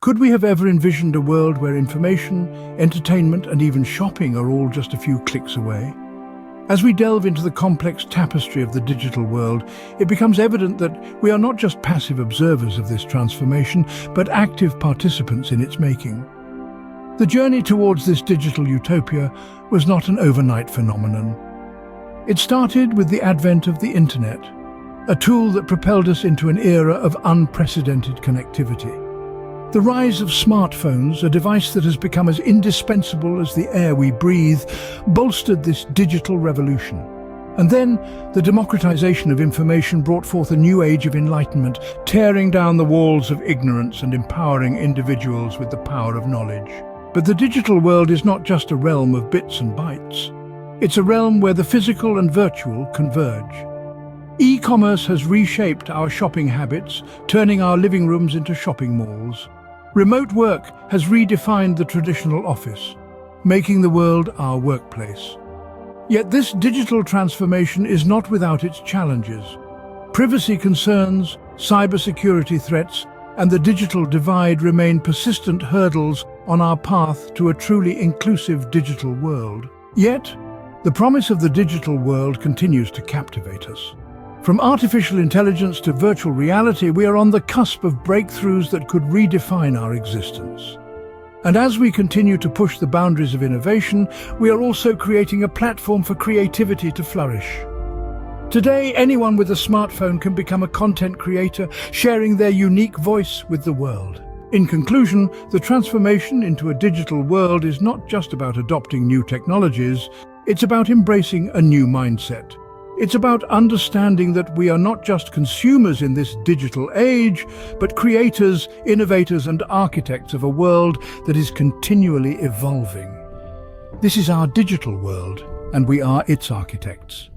Could we have ever envisioned a world where information, entertainment, and even shopping are all just a few clicks away? As we delve into the complex tapestry of the digital world, it becomes evident that we are not just passive observers of this transformation, but active participants in its making. The journey towards this digital utopia was not an overnight phenomenon. It started with the advent of the internet, a tool that propelled us into an era of unprecedented connectivity. The rise of smartphones, a device that has become as indispensable as the air we breathe, bolstered this digital revolution. And then, the democratization of information brought forth a new age of enlightenment, tearing down the walls of ignorance and empowering individuals with the power of knowledge. But the digital world is not just a realm of bits and bytes. It's a realm where the physical and virtual converge. E-commerce has reshaped our shopping habits, turning our living rooms into shopping malls. Remote work has redefined the traditional office, making the world our workplace. Yet this digital transformation is not without its challenges. Privacy concerns, cybersecurity threats, and the digital divide remain persistent hurdles on our path to a truly inclusive digital world. Yet, the promise of the digital world continues to captivate us. From artificial intelligence to virtual reality, we are on the cusp of breakthroughs that could redefine our existence. And as we continue to push the boundaries of innovation, we are also creating a platform for creativity to flourish. Today, anyone with a smartphone can become a content creator, sharing their unique voice with the world. In conclusion, the transformation into a digital world is not just about adopting new technologies, it's about embracing a new mindset. It's about understanding that we are not just consumers in this digital age, but creators, innovators, and architects of a world that is continually evolving. This is our digital world, and we are its architects.